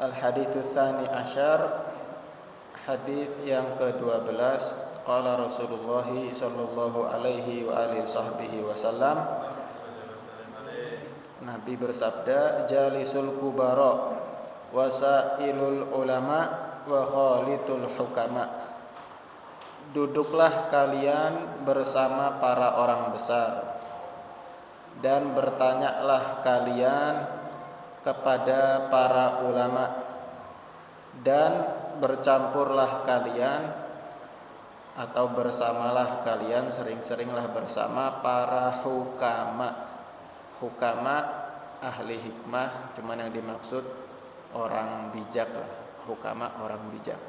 Al-haditsu tsani asyar, hadis yang ke-12. Qala Rasulullah sallallahu alaihi wa alihi sahbihi wasallam, Nabi bersabda, jalisul kubara wasailul ulama wa khalitul hukama. Duduklah kalian bersama para orang besar dan bertanyalah kalian kepada para ulama, dan bercampurlah kalian atau bersamalah kalian, sering-seringlah bersama para hukama. Hukama ahli hikmah, cuman yang dimaksud orang bijak lah. Hukama orang bijak.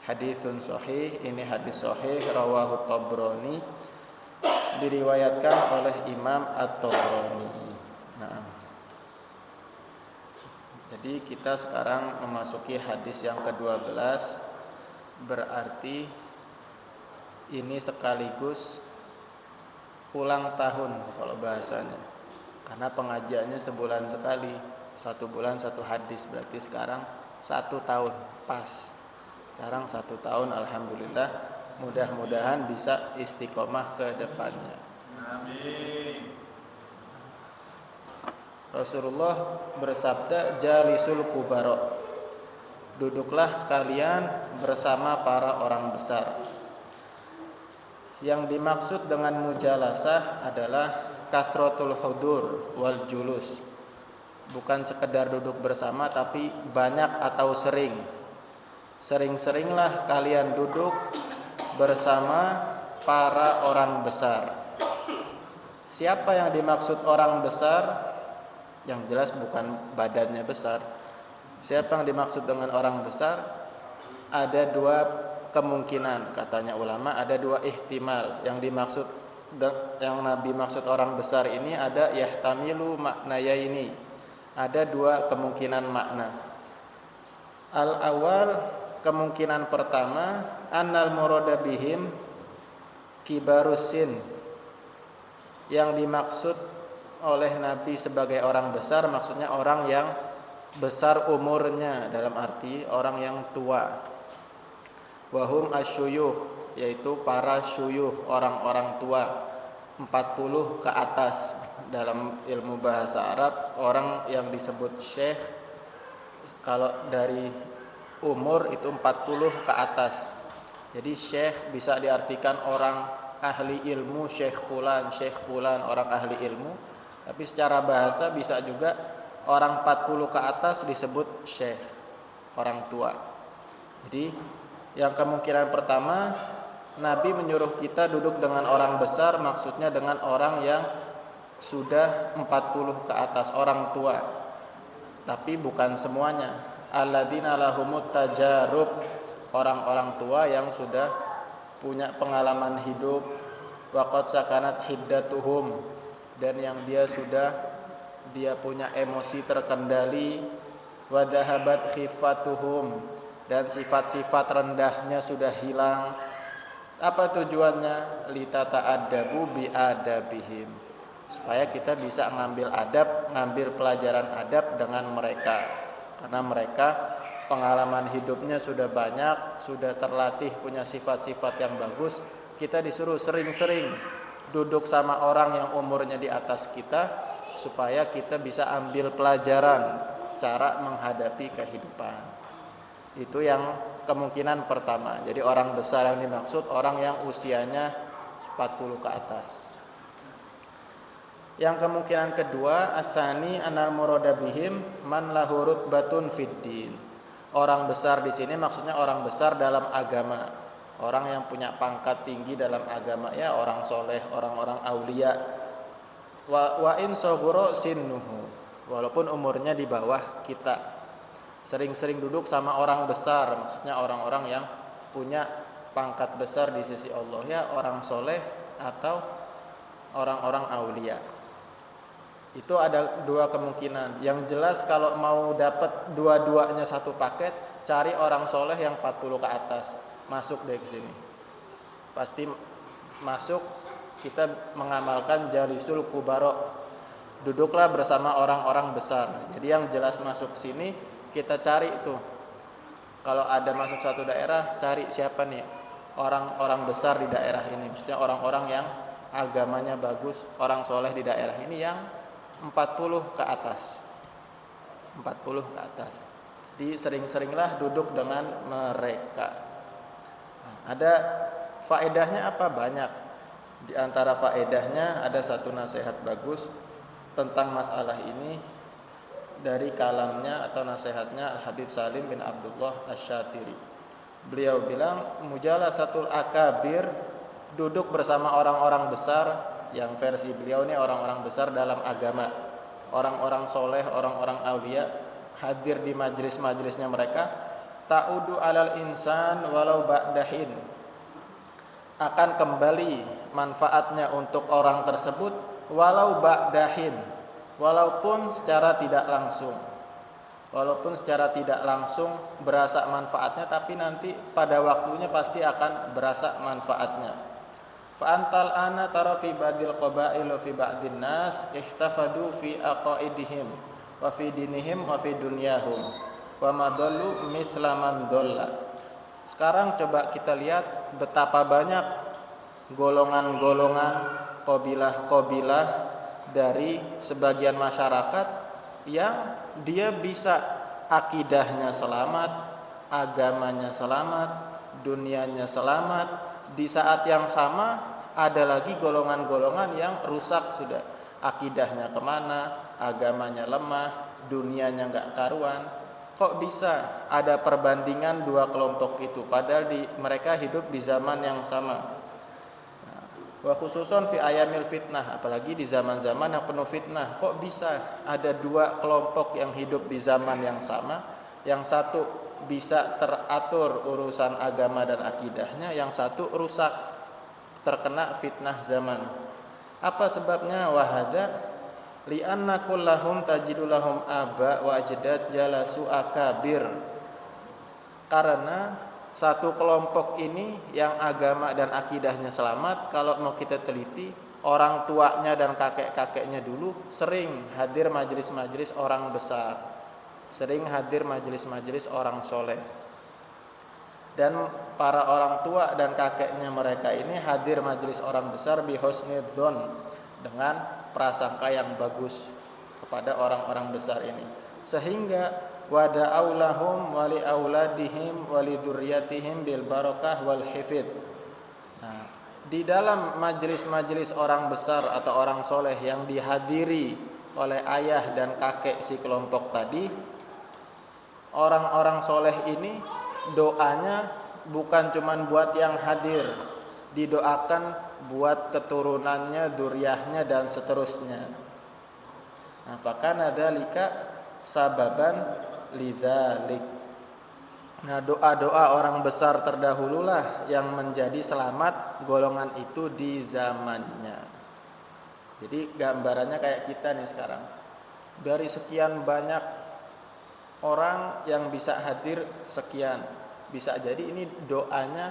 Hadisun sahih, ini hadis sahih, rawahu Tabrani, diriwayatkan oleh Imam At-Tabrani. Nah, jadi kita sekarang memasuki hadis yang ke-12, berarti ini sekaligus ulang tahun kalau bahasanya, karena pengajiannya sebulan sekali, 1 bulan 1 hadis, berarti sekarang 1 tahun pas. Sekarang 1 tahun, alhamdulillah. Mudah-mudahan bisa istiqomah ke depannya. Amin. Rasulullah bersabda, jalisul kubara, duduklah kalian bersama para orang besar. Yang dimaksud dengan mujalasah adalah kasratul hudur wal julus. Bukan sekedar duduk bersama, tapi banyak atau sering. Sering-seringlah kalian duduk bersama para orang besar. Siapa yang dimaksud orang besar? Yang jelas bukan badannya besar. Siapa yang dimaksud dengan orang besar? Ada 2 kemungkinan, katanya ulama, ada 2 ihtimal. Yang Nabi maksud orang besar ini ada yahtamilu maknaya ini. Ada 2 kemungkinan makna. Al-awwal, kemungkinan pertama, annal murada bihim kibarusin. Yang dimaksud oleh Nabi sebagai orang besar, maksudnya orang yang besar umurnya, dalam arti orang yang tua. Wahum asyuyuh, yaitu para syuyuh, orang-orang tua, 40 ke atas. Dalam ilmu bahasa Arab, orang yang disebut syekh, kalau dari umur itu 40 ke atas. Jadi syekh bisa diartikan orang ahli ilmu, syekh fulan, orang ahli ilmu. Tapi secara bahasa bisa juga orang 40 ke atas disebut syekh, orang tua. Jadi yang kemungkinan pertama, Nabi menyuruh kita duduk dengan orang besar, maksudnya dengan orang yang sudah 40 ke atas, orang tua. Tapi bukan semuanya. Alladzina lahumut tajarub, orang-orang tua yang sudah punya pengalaman hidup. Waqad sakanat hiddatuhum, dan yang dia punya emosi terkendali. Wa dhahabat khifatuhum, dan sifat-sifat rendahnya sudah hilang. Apa tujuannya? Litata'addabu bi'adabihim, supaya kita bisa ngambil pelajaran adab dengan mereka. Karena mereka pengalaman hidupnya sudah banyak, sudah terlatih, punya sifat-sifat yang bagus. Kita disuruh sering-sering duduk sama orang yang umurnya di atas kita, supaya kita bisa ambil pelajaran cara menghadapi kehidupan. Itu yang kemungkinan pertama. Jadi orang besar yang dimaksud orang yang usianya 40 ke atas. Yang kemungkinan kedua, atsani anal murada bihim man lahu rutbatun fiddin. Orang besar di sini maksudnya orang besar dalam agama. Orang yang punya pangkat tinggi dalam agama, ya, orang soleh, orang-orang aulia. Wa in saghura sinnuhu, walaupun umurnya di bawah kita. Sering-sering duduk sama orang besar, maksudnya orang-orang yang punya pangkat besar di sisi Allah, ya, orang soleh atau orang-orang aulia. Itu ada 2 kemungkinan. Yang jelas kalau mau dapat dua-duanya satu paket, cari orang soleh yang 40 ke atas. Masuk deh ke sini. Pasti masuk. Kita mengamalkan jalisul kubaro, duduklah bersama orang-orang besar. Jadi yang jelas masuk sini, kita cari tuh. Kalau ada masuk satu daerah, cari siapa nih orang-orang besar di daerah ini. Maksudnya orang-orang yang agamanya bagus, orang soleh di daerah ini yang 40 ke atas. 40 ke atas. Jadi sering-seringlah duduk dengan mereka. Nah, ada faedahnya apa? Banyak. Di antara faedahnya ada satu nasihat bagus tentang masalah ini dari kalamnya atau nasihatnya Al-Habib Salim bin Abdullah Asy-Syatiri. Beliau bilang mujalasatul akabir, duduk bersama orang-orang besar, yang versi beliau ini orang-orang besar dalam agama, orang-orang soleh, orang-orang awliya, hadir di majlis-majlisnya mereka, ta'udu alal insan walau ba'dahin, akan kembali manfaatnya untuk orang tersebut walau ba'dahin, walaupun secara tidak langsung berasa manfaatnya, tapi nanti pada waktunya pasti akan berasa manfaatnya. Fa antal ana tara fi ba'dil qabail wa fi ba'din nas ihtafadu fi aqaidihim wa fi dinihim wa fi dunyahum wa madallu misla man dalla. Sekarang coba kita lihat betapa banyak golongan-golongan, qabilah-qabilah dari sebagian masyarakat yang dia bisa akidahnya selamat, agamanya selamat, dunianya selamat. Di saat yang sama ada lagi golongan-golongan yang rusak sudah, akidahnya kemana, agamanya lemah, dunianya nggak karuan. Kok bisa ada perbandingan dua kelompok itu padahal mereka hidup di zaman yang sama. Wa khususon fi ayamil fitnah, apalagi di zaman-zaman yang penuh fitnah. Kok bisa ada dua kelompok yang hidup di zaman yang sama, yang satu bisa teratur urusan agama dan akidahnya, yang satu rusak, terkena fitnah zaman. Apa sebabnya? Wahada li'anna kullahum tajidulahum aba wa ajdad jalasu akabir. Karena satu kelompok ini yang agama dan akidahnya selamat, kalau mau kita teliti, orang tuanya dan kakek-kakeknya dulu sering hadir majelis-majelis orang besar, sering hadir majelis-majelis orang soleh. Dan para orang tua dan kakeknya mereka ini hadir majelis orang besar bihusnidzon, dengan prasangka yang bagus kepada orang-orang besar ini, sehingga wada'aulahum wali auladihim wali dzurriyyatihim bil barakah wal hifdz. Nah, di dalam majelis-majelis orang besar atau orang soleh yang dihadiri oleh ayah dan kakek si kelompok tadi, orang-orang soleh ini doanya bukan cuman buat yang hadir, didoakan buat keturunannya, dzurriyyahnya dan seterusnya. Nah, fakana dzalika sababan lidzalik. Nah, doa-doa orang besar terdahululah yang menjadi selamat golongan itu di zamannya. Jadi gambarannya kayak kita nih sekarang. Dari sekian banyak orang yang bisa hadir sekian, bisa jadi ini doanya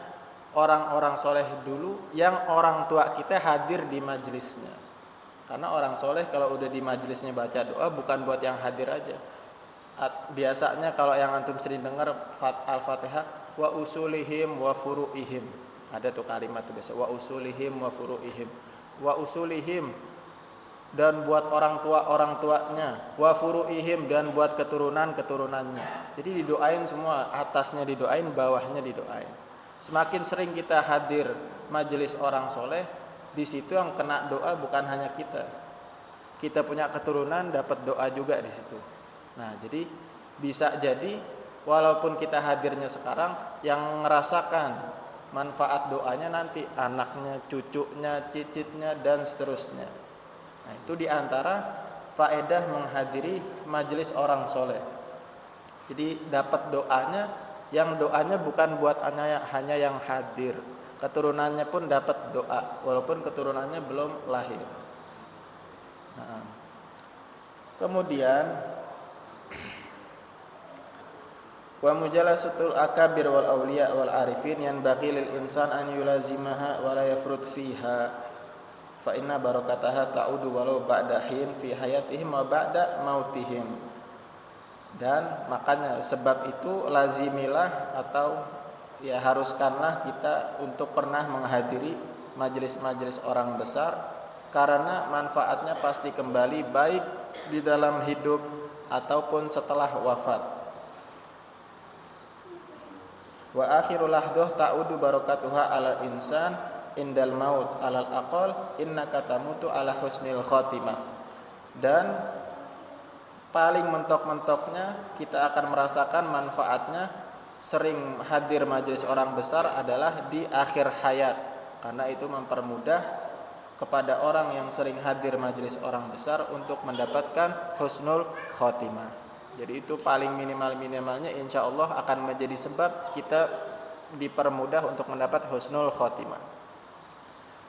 orang-orang soleh dulu yang orang tua kita hadir di majelisnya. Karena orang soleh kalau udah di majelisnya baca doa bukan buat yang hadir aja. Biasanya kalau yang antum sering dengar Al-Fatihah, wa usulihim wa furu'ihim, ada tuh kalimat tuh biasa, wa usulihim wa furu'ihim, wa usulihim dan buat orang tuanya, wa furu'ihim dan buat keturunannya. Jadi didoain semua, atasnya didoain, bawahnya didoain. Semakin sering kita hadir majelis orang soleh, di situ yang kena doa bukan hanya kita punya keturunan dapat doa juga di situ. Nah, jadi bisa jadi walaupun kita hadirnya sekarang, yang ngerasakan manfaat doanya nanti anaknya, cucunya, cicitnya dan seterusnya. Nah, itu diantara faedah menghadiri majelis orang soleh. Jadi dapat doanya, yang doanya bukan buat hanya yang hadir, keturunannya pun dapat doa walaupun keturunannya belum lahir. Nah, kemudian wa mujalasatul akabir wal awliya wal arifin yang baqi lil insan an yulazimaha wa la yafrut fiha fa inna barakataha ta'udu walau ba'da hin fi hayatihim wa ba'da mautihim. Dan makanya sebab itu lazimilah atau ya haruskanlah kita untuk pernah menghadiri majelis-majelis orang besar, karena manfaatnya pasti kembali baik di dalam hidup ataupun setelah wafat. Wa akhirul lahdoh ta'udu barakatuha ala insan indal maut alal aqal innaka tamutu ala husnil khotimah. Dan paling mentok-mentoknya kita akan merasakan manfaatnya sering hadir majelis orang besar adalah di akhir hayat, karena itu mempermudah kepada orang yang sering hadir majelis orang besar untuk mendapatkan husnul khotimah. Jadi itu paling minimalnya insya Allah akan menjadi sebab kita dipermudah untuk mendapat husnul khotimah.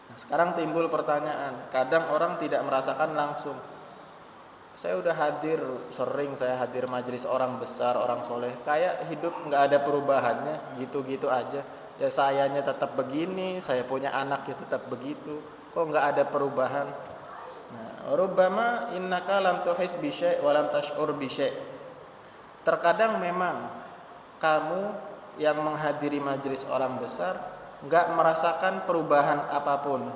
Nah, sekarang timbul pertanyaan, kadang orang tidak merasakan langsung. Saya udah sering saya hadir majelis orang besar, orang soleh, kayak hidup nggak ada perubahannya, gitu-gitu aja. Ya sayanya tetap begini, saya punya anak ya tetap begitu, kok nggak ada perubahan. Nah, rubbama innaka lam tuhis bi syai' wa lam tash'ur bi syai'. Terkadang memang kamu yang menghadiri majelis orang besar nggak merasakan perubahan apapun.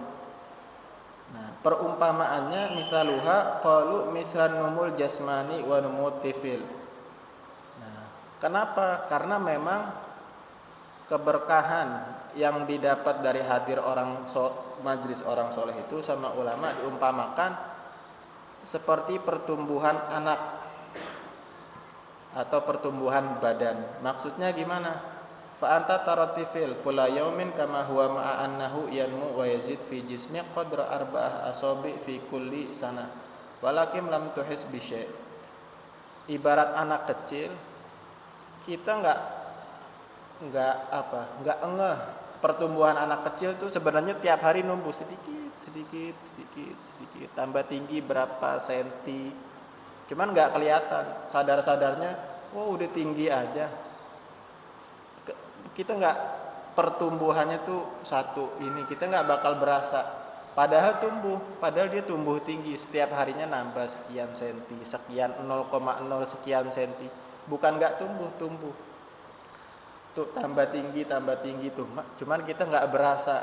Nah, perumpamaannya misaluha qalu mislan numul jasmani wa numut tifil. Nah, kenapa? Karena memang keberkahan yang didapat dari hadir majelis orang soleh itu sama ulama diumpamakan seperti pertumbuhan anak atau pertumbuhan badan. Maksudnya gimana? Fa anta taratifil kula yaumin kama huwa ma'a annahu yanmu wa yazid fi jismi qadra arba'ah asabi fi kulli sana walakin lam tuhis bi syai'. Ibarat anak kecil, kita enggak ngeh pertumbuhan anak kecil tuh sebenarnya tiap hari numbuh sedikit, tambah tinggi berapa senti. Cuman enggak kelihatan, sadar-sadarnya udah tinggi aja. Kita nggak pertumbuhannya tuh kita nggak bakal berasa, padahal dia tumbuh tinggi setiap harinya, nambah sekian senti, sekian 0,0 sekian senti, bukan nggak tumbuh tuh tambah tinggi tuh, cuman kita nggak berasa,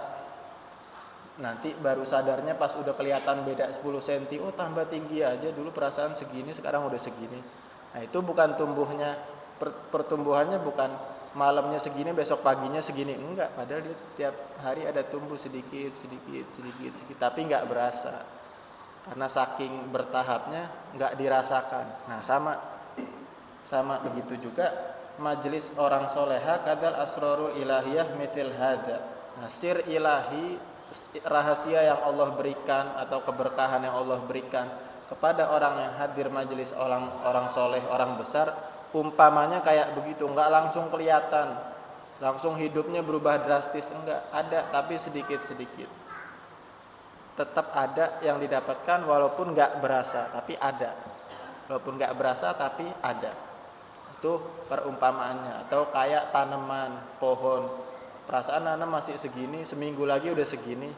nanti baru sadarnya pas udah kelihatan beda 10 senti, tambah tinggi aja, dulu perasaan segini sekarang udah segini. Nah itu bukan tumbuhnya, pertumbuhannya bukan malamnya segini besok paginya segini, enggak, padahal dia tiap hari ada tumbuh sedikit, tapi enggak berasa karena saking bertahapnya enggak dirasakan. Nah sama begitu juga majelis orang soleha kadal asrarul ilahiyah mithil hada. Nah, sir ilahi, rahasia yang Allah berikan atau keberkahan yang Allah berikan kepada orang yang hadir majelis orang soleh, orang besar, umpamanya kayak begitu, enggak langsung kelihatan, langsung hidupnya berubah drastis, enggak, ada tapi sedikit-sedikit. Tetap ada yang didapatkan walaupun enggak berasa, tapi ada. Walaupun enggak berasa tapi ada. Itu perumpamaannya. Atau kayak tanaman, pohon. Perasaan nanam masih segini, seminggu lagi udah segini.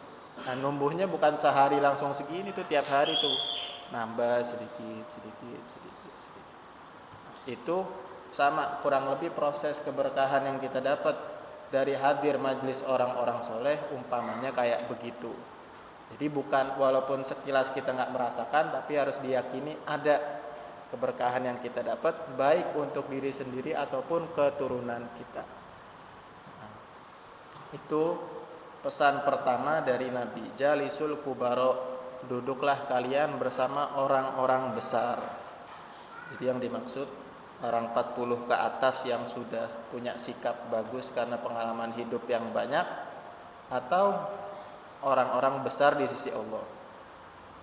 Nah, numbuhnya bukan sehari langsung segini tuh, tiap hari tuh nambah sedikit. Itu sama kurang lebih proses keberkahan yang kita dapat dari hadir majelis orang-orang soleh, umpamanya kayak begitu. Jadi bukan, walaupun sekilas kita nggak merasakan, tapi harus diyakini ada keberkahan yang kita dapat baik untuk diri sendiri ataupun keturunan kita. Nah, itu pesan pertama dari Nabi, jalisul kubaro, duduklah kalian bersama orang-orang besar. Jadi yang dimaksud orang 40 ke atas yang sudah punya sikap bagus karena pengalaman hidup yang banyak, atau orang-orang besar di sisi Allah.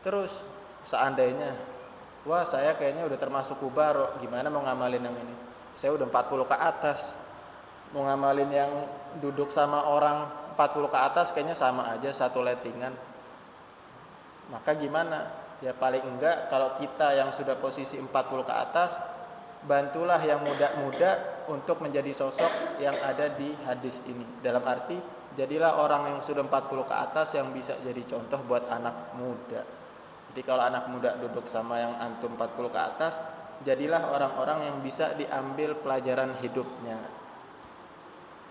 Terus seandainya saya kayaknya udah termasuk kubaro, gimana mau ngamalin yang ini? Saya udah 40 ke atas, mau ngamalin yang duduk sama orang 40 ke atas kayaknya sama aja, satu lettingan. Maka gimana? Ya paling enggak kalau kita yang sudah posisi 40 ke atas, bantulah yang muda-muda untuk menjadi sosok yang ada di hadis ini. Dalam arti, jadilah orang yang sudah 40 ke atas yang bisa jadi contoh buat anak muda. Jadi kalau anak muda duduk sama yang antum 40 ke atas, jadilah orang-orang yang bisa diambil pelajaran hidupnya.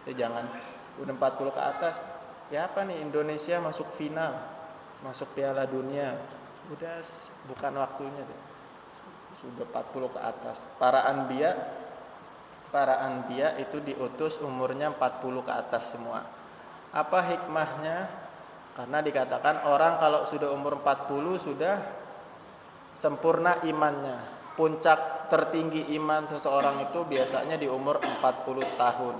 Saya jangan udah 40 ke atas, ya apa nih, Indonesia masuk final, masuk Piala Dunia, udah bukan waktunya deh. Sudah 40 ke atas. Para anbiya itu diutus umurnya 40 ke atas semua. Apa hikmahnya? Karena dikatakan orang kalau sudah umur 40 sudah sempurna imannya. Puncak tertinggi iman seseorang itu biasanya di umur 40 tahun.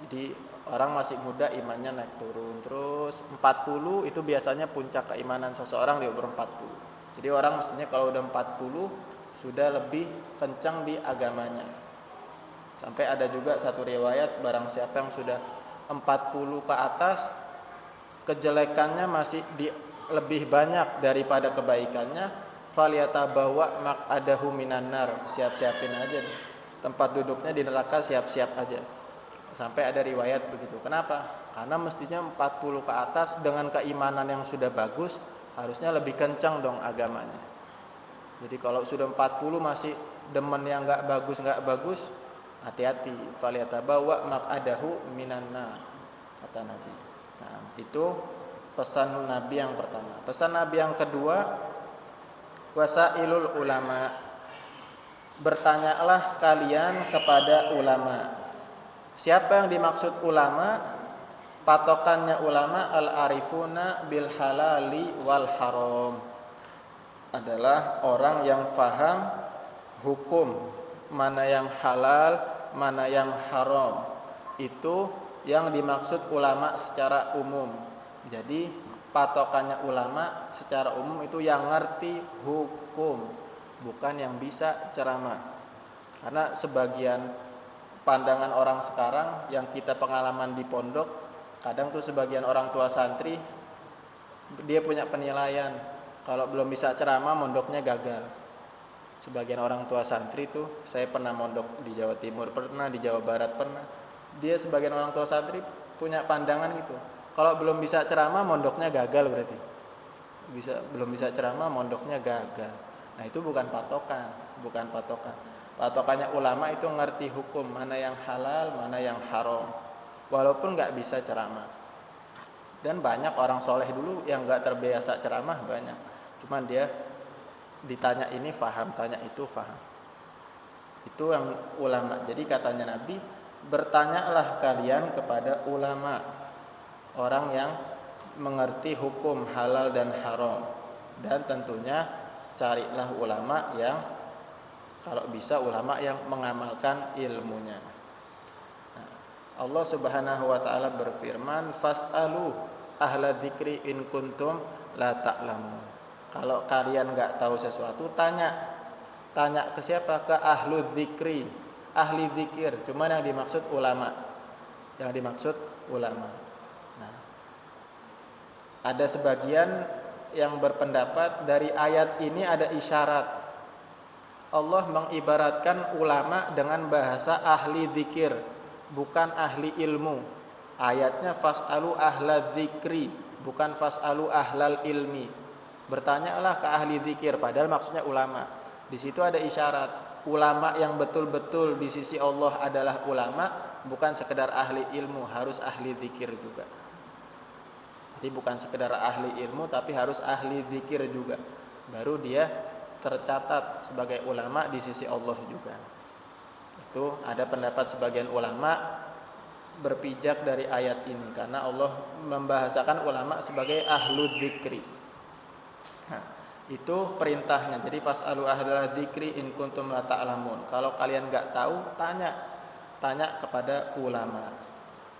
Jadi orang masih muda imannya naik turun. Terus 40 itu biasanya puncak keimanan seseorang di umur 40. Jadi orang mestinya kalau udah 40 sudah lebih kencang di agamanya. Sampai ada juga satu riwayat, barang siapa yang sudah 40 ke atas, kejelekannya masih lebih banyak daripada kebaikannya, falyatabawa maq'adahu minan nar, siap-siapin aja nih. Tempat duduknya di neraka siap-siap aja. Sampai ada riwayat begitu. Kenapa? Karena mestinya 40 ke atas dengan keimanan yang sudah bagus, harusnya lebih kencang dong agamanya. Jadi kalau sudah 40 masih demen yang enggak bagus, hati-hati. Falyatabawa maq'adahu minan nar, kata Nabi. Nah, itu pesan Nabi yang pertama. Pesan Nabi yang kedua, wasailul ulama. Bertanyalah kalian kepada ulama. Siapa yang dimaksud ulama? Patokannya ulama al-arifuna bil halali wal haram. Adalah orang yang faham hukum, mana yang halal, mana yang haram. Itu yang dimaksud ulama secara umum. Jadi patokannya ulama secara umum itu yang ngerti hukum, bukan yang bisa ceramah. Karena sebagian pandangan orang sekarang yang kita pengalaman di pondok, kadang tuh sebagian orang tua santri dia punya penilaian kalau belum bisa ceramah mondoknya gagal. Sebagian orang tua santri tuh, saya pernah mondok di Jawa Timur, pernah di Jawa Barat, pernah. Dia sebagian orang tua santri punya pandangan gitu. Kalau belum bisa ceramah mondoknya gagal berarti. Belum bisa ceramah mondoknya gagal. Nah, itu bukan patokan. Patokannya ulama itu ngerti hukum, mana yang halal, mana yang haram. Walaupun nggak bisa ceramah. Dan banyak orang soleh dulu yang nggak terbiasa ceramah banyak. Cuman dia ditanya ini faham, tanya itu faham. Itu yang ulama. Jadi katanya Nabi, bertanyalah kalian kepada ulama, orang yang mengerti hukum halal dan haram. Dan tentunya carilah ulama yang, kalau bisa ulama yang mengamalkan ilmunya. Nah, Allah Subhanahu wa taala berfirman, fas'alu ahla dzikri in kuntum la ta'lamun. Kalau kalian enggak tahu sesuatu, tanya ke siapa? Ke ahlu dzikri, ahli zikir. Cuman yang dimaksud ulama. Nah, ada sebagian yang berpendapat dari ayat ini ada isyarat. Allah mengibaratkan ulama dengan bahasa ahli zikir, bukan ahli ilmu. Ayatnya fas'alu ahla dzikri, bukan fas'alu ahlal ilmi. Bertanyalah ke ahli zikir, padahal maksudnya ulama. Di situ ada isyarat, ulama yang betul-betul di sisi Allah adalah ulama, bukan sekedar ahli ilmu, harus ahli zikir juga. Jadi bukan sekedar ahli ilmu, tapi harus ahli zikir juga. Baru dia tercatat sebagai ulama di sisi Allah juga. Itu ada pendapat sebagian ulama berpijak dari ayat ini, karena Allah membahasakan ulama sebagai ahlu dzikri. Nah, itu perintahnya. Jadi fas'alu ahla dzikri in kuntum la ta'lamun. Kalau kalian enggak tahu, tanya kepada ulama.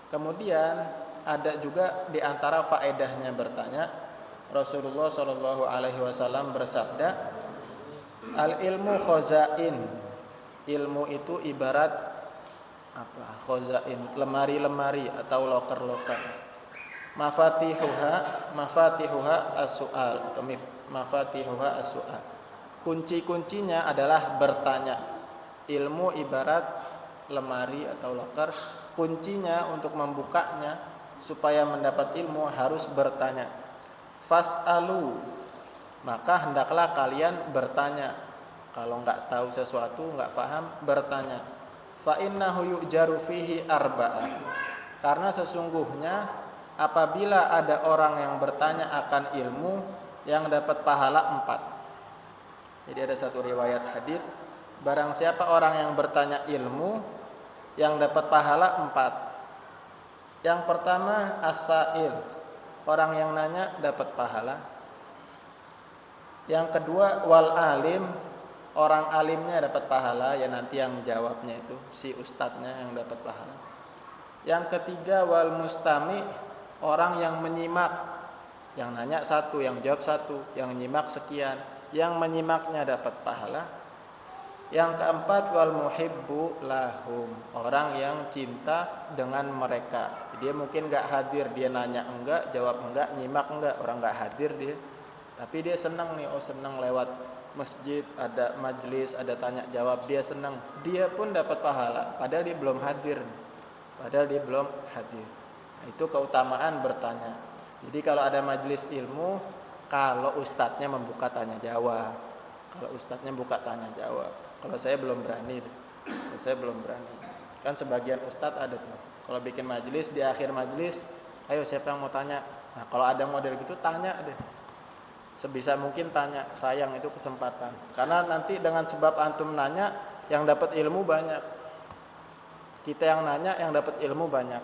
Kemudian ada juga di antara faedahnya bertanya, Rasulullah Shallallahu alaihi wasallam bersabda, al ilmu khozain. Ilmu itu ibarat apa? Khozain, lemari-lemari atau loker-loker. Mafatihuha as-su'al atau mafatihuha as-su'al. Kunci-kuncinya adalah bertanya. Ilmu ibarat lemari atau loker, kuncinya untuk membukanya supaya mendapat ilmu harus bertanya. Fas'alu, maka hendaklah kalian bertanya. Kalau nggak tahu sesuatu, nggak paham, bertanya. Fa innahu yu'jaru fihi arba'ah. Karena sesungguhnya apabila ada orang yang bertanya akan ilmu, yang dapat pahala 4. Jadi ada satu riwayat hadis, barang siapa orang yang bertanya ilmu, yang dapat pahala 4. Yang pertama as-sa'il, orang yang nanya dapat pahala. Yang kedua wal alim, orang alimnya dapat pahala, ya nanti yang jawabnya itu si ustadznya yang dapat pahala. Yang ketiga wal mustami, orang yang menyimak, yang nanya 1, yang jawab 1, yang nyimak sekian, yang menyimaknya dapat pahala. Yang keempat wal muhibbu lahum, orang yang cinta dengan mereka. Dia mungkin enggak hadir, dia nanya enggak, jawab enggak, nyimak enggak, orang enggak hadir dia. Tapi dia senang nih, senang lewat masjid, ada majelis, ada tanya jawab, dia senang. Dia pun dapat pahala padahal dia belum hadir. Nah, itu keutamaan bertanya. Jadi kalau ada majelis ilmu, kalau ustadznya membuka tanya jawab. Kalau saya belum berani. Kan sebagian ustadz ada tuh. Kalau bikin majelis, di akhir majelis, ayo siapa yang mau tanya? Nah, kalau ada model gitu tanya deh. Sebisa mungkin tanya, sayang itu kesempatan. Karena nanti dengan sebab antum nanya, yang dapat ilmu banyak. Kita yang nanya, yang dapat ilmu banyak.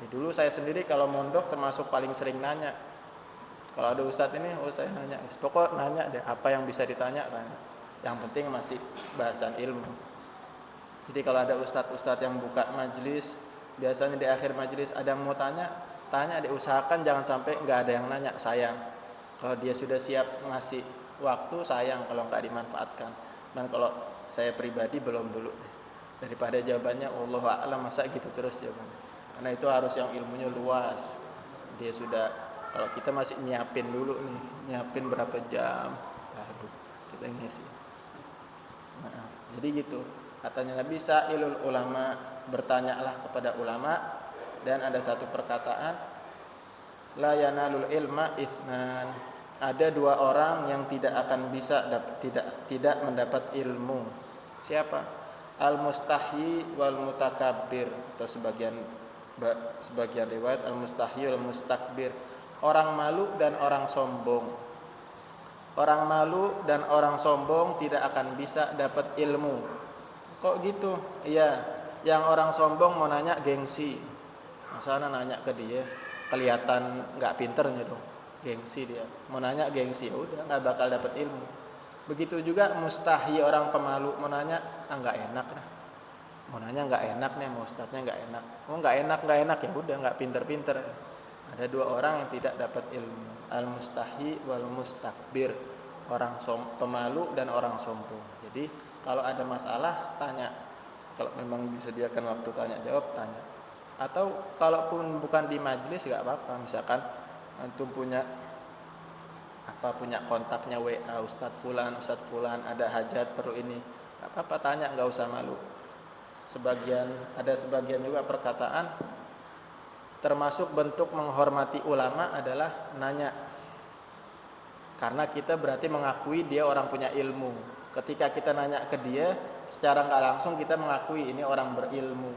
Ya, dulu saya sendiri kalau mondok termasuk paling sering nanya. Kalau ada ustadz ini, saya nanya. Pokok nanya deh, apa yang bisa ditanya, tanya. Yang penting masih bahasan ilmu. Jadi kalau ada ustadz yang buka majelis, biasanya di akhir majelis ada yang mau tanya deh, usahakan jangan sampai nggak ada yang nanya, sayang. Kalau dia sudah siap ngasih waktu, sayang kalau nggak dimanfaatkan. Dan kalau saya pribadi belum dulu. Daripada jawabannya Allahu a'lam, masa gitu terus jawabannya. Karena itu harus yang ilmunya luas. Dia sudah, kalau kita masih nyiapin dulu nih, nyiapin berapa jam. Aduh, kita ngisi. Nah, jadi gitu. Katanya Nabi sa'ilul ulama, bertanyalah kepada ulama. Dan ada satu perkataan, la yanalul ilma itsnan. Ada 2 orang yang tidak akan bisa tidak mendapat ilmu. Siapa? Al-mustahyi wal mutakabbir, atau sebagian riwayat al-mustahyi wal mustakbir. Orang malu dan orang sombong. Orang malu dan orang sombong tidak akan bisa dapat ilmu. Kok gitu? Iya, yang orang sombong mau nanya gengsi. Masa nanya ke dia, kelihatan nggak pinternya dong. Gengsi dia, mau nanya gengsi, ya udah nggak bakal dapat ilmu. Begitu juga mustahyi, orang pemalu, mau nanya nggak enak nah. Mau nanya nggak enak nih, mau ustadznya nggak enak. Nggak enak ya udah nggak pinter-pinter. Ada 2 orang yang tidak dapat ilmu, al mustahyi wal mustakbir, orang pemalu dan orang sombong. Jadi kalau ada masalah tanya, kalau memang disediakan waktu tanya jawab tanya. Atau kalaupun bukan di majelis nggak apa-apa, misalkan antum punya kontaknya WA Ustadz Fulan, ada hajat perlu ini, nggak apa-apa tanya, nggak usah malu. Ada sebagian juga perkataan termasuk bentuk menghormati ulama adalah nanya, karena kita berarti mengakui dia orang punya ilmu. Ketika kita nanya ke dia, secara nggak langsung kita mengakui ini orang berilmu.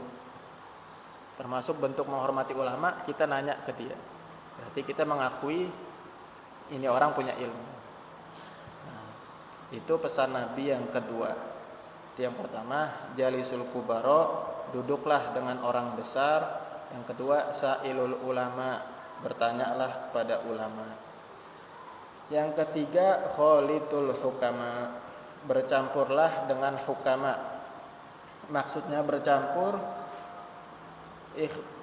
Termasuk bentuk menghormati ulama, kita nanya ke dia, berarti kita mengakui ini orang punya ilmu. Nah, itu pesan Nabi yang kedua. Yang pertama, jalisul kubaro, duduklah dengan orang besar. Yang kedua, sa'ilul ulama, bertanyalah kepada ulama. Yang ketiga, kholitul hukama, bercampurlah dengan hukama. Maksudnya bercampur,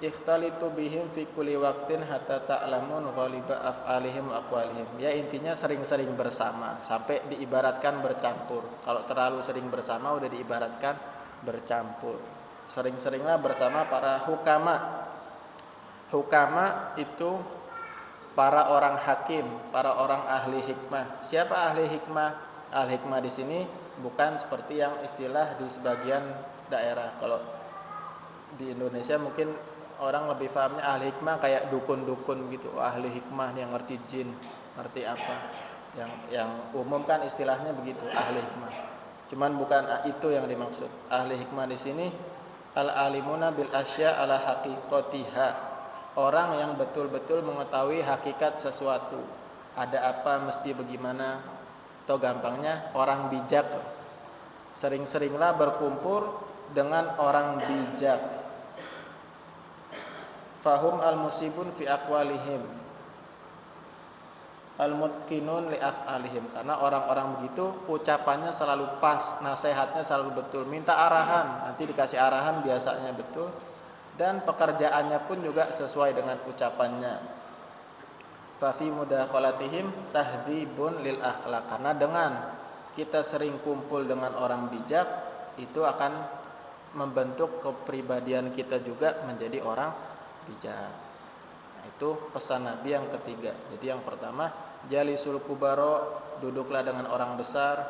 ikhtalitu bihim fi kulli waqtin hatta ta'lamun ghaliba af'alihim wa aqwalihim. Ya intinya sering-sering bersama sampai diibaratkan bercampur. Kalau terlalu sering bersama udah diibaratkan bercampur. Sering-seringlah bersama para hukama. Hukama itu para orang hakim, para orang ahli hikmah. Siapa ahli hikmah? Ahli hikmah di sini bukan seperti yang istilah di sebagian daerah. Kalau di Indonesia mungkin orang lebih pahamnya ahli hikmah kayak dukun-dukun gitu. Ahli hikmah yang ngerti jin, ngerti apa. Yang umum kan istilahnya begitu, ahli hikmah. Cuman bukan itu yang dimaksud. Ahli hikmah di sini al-alimuna bil asya ala haqiqatiha. Orang yang betul-betul mengetahui hakikat sesuatu. Ada apa, mesti bagaimana. Atau gampangnya orang bijak. Sering-seringlah berkumpul dengan orang bijak. Fahum al-musibun fi aqwalihim al-mutqinun li af'alihim. Karena orang-orang begitu ucapannya selalu pas, nasihatnya selalu betul. Minta arahan, nanti dikasih arahan biasanya betul. Dan pekerjaannya pun juga sesuai dengan ucapannya. Fa fi mudakhalatihim tahdhibun lil akhlaq. Karena dengan kita sering kumpul dengan orang bijak, itu akan membentuk kepribadian kita juga menjadi orang bijak. Itu pesan Nabi yang ketiga. Jadi yang pertama, jalisul kubaro, duduklah dengan orang besar.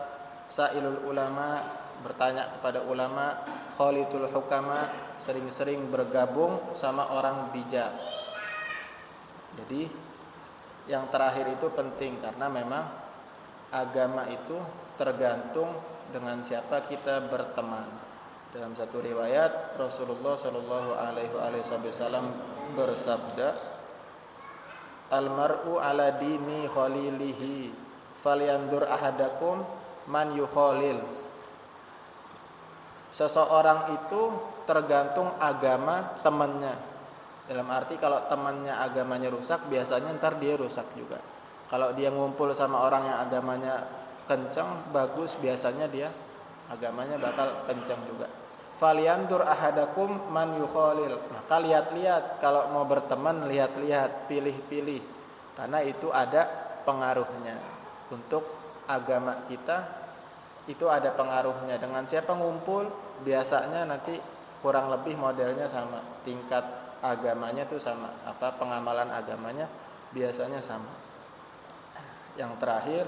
Sailul ulama, bertanya kepada ulama. Khalitul hukama, sering-sering bergabung sama orang bijak. Jadi yang terakhir itu penting karena memang agama itu tergantung dengan siapa kita berteman. Dalam satu riwayat Rasulullah Shallallahu Alaihi Wasallam bersabda, Al-mar'u ala dini khalilihi falyandur ahadakum man yukhalil. Seseorang itu tergantung agama temannya. Dalam arti kalau temannya agamanya rusak, biasanya ntar dia rusak juga. Kalau dia ngumpul sama orang yang agamanya kencang, bagus, biasanya dia agamanya bakal kencang juga. Falyandur ahadakum man yukhalil. Maka lihat-lihat, kalau mau berteman lihat-lihat, pilih-pilih. Karena itu ada pengaruhnya. Untuk agama kita itu ada pengaruhnya. Dengan siapa ngumpul, biasanya nanti kurang lebih modelnya sama. Tingkat agamanya tuh sama, pengamalan agamanya biasanya sama. Yang terakhir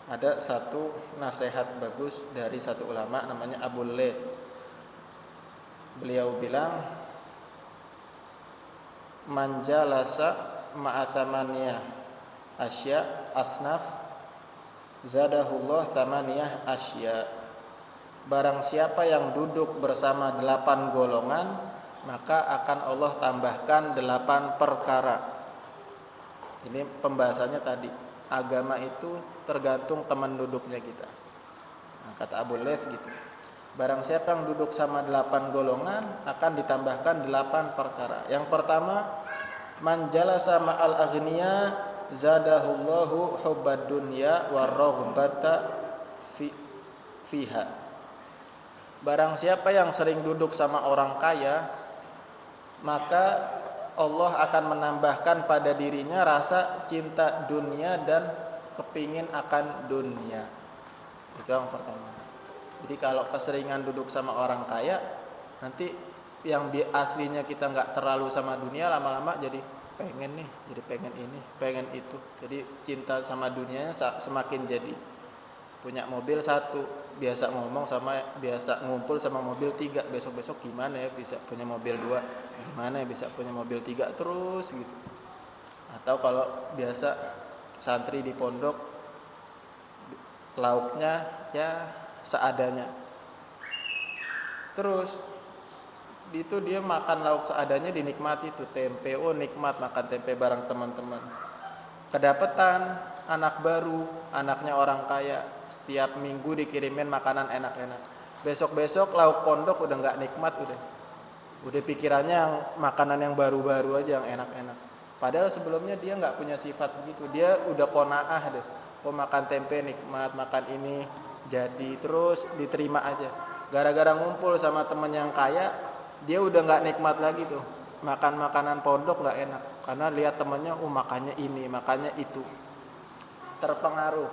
ada satu nasihat bagus dari satu ulama namanya Abu Laith. Beliau bilang, manjalasa ma'athamaniyah asya asnaf zadahullah thamaniyah asya. Barang siapa yang duduk bersama 8 golongan, maka akan Allah tambahkan 8 perkara. Ini pembahasannya tadi, agama itu tergantung teman duduknya kita. Nah, kata Abu Laith gitu. Barang siapa yang duduk sama 8 golongan, akan ditambahkan 8 perkara. Yang pertama, man jalasa ma'al aghniya zadahullahu hubbad dunya waraghbata fiha. Barang siapa yang sering duduk sama orang kaya, maka Allah akan menambahkan pada dirinya rasa cinta dunia dan kepingin akan dunia. Itu yang pertama. Jadi kalau keseringan duduk sama orang kaya, nanti yang aslinya kita nggak terlalu sama dunia, lama-lama jadi pengen nih, jadi pengen ini, pengen itu. Jadi cinta sama dunianya semakin jadi. Punya mobil 1, biasa ngomong sama, biasa ngumpul sama mobil 3, besok-besok gimana ya bisa punya mobil 2, gimana ya bisa punya mobil 3 terus gitu. Atau kalau biasa santri di pondok, lauknya ya seadanya. Terus itu dia makan lauk seadanya, dinikmati tuh tempe, oh nikmat makan tempe bareng teman-teman. Kedapetan anak baru, anaknya orang kaya, setiap minggu dikirimin makanan enak-enak. Besok-besok lauk pondok udah nggak nikmat, udah pikirannya yang makanan yang baru-baru aja, yang enak-enak. Padahal sebelumnya dia nggak punya sifat begitu, dia udah qanaah deh. Oh makan tempe nikmat, makan ini jadi, terus diterima aja. Gara-gara ngumpul sama temen yang kaya, dia udah nggak nikmat lagi tuh, makan makanan pondok nggak enak, karena lihat temennya, makannya ini, makannya itu, terpengaruh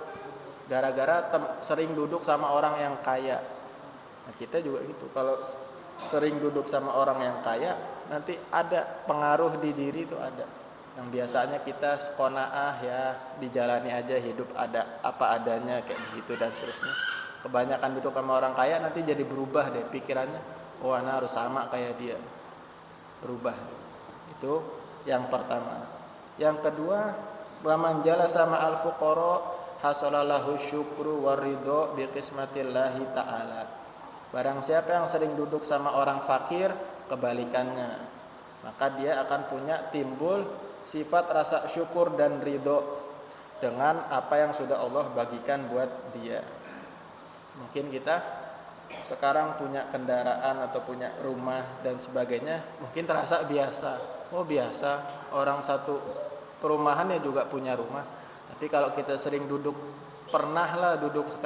gara-gara sering duduk sama orang yang kaya. Nah kita juga gitu, kalau sering duduk sama orang yang kaya, nanti ada pengaruh di diri itu ada. Yang biasanya kita qanaah ya, dijalani aja hidup ada apa adanya kayak begitu dan seterusnya. Kebanyakan duduk sama orang kaya nanti jadi berubah deh pikirannya. Oh, ana harus sama kayak dia. Berubah. Itu yang pertama. Yang kedua, wa man jalasa ma'al fuqara hasalalahu syukru waridho biqismatillahi ta'ala. Barang siapa yang sering duduk sama orang fakir, kebalikannya, maka dia akan punya timbul sifat rasa syukur dan ridho dengan apa yang sudah Allah bagikan buat dia. Mungkin kita sekarang punya kendaraan atau punya rumah dan sebagainya, mungkin terasa biasa. Oh biasa, orang satu perumahan ya juga punya rumah. Tapi kalau kita sering duduk, pernahlah duduk sekali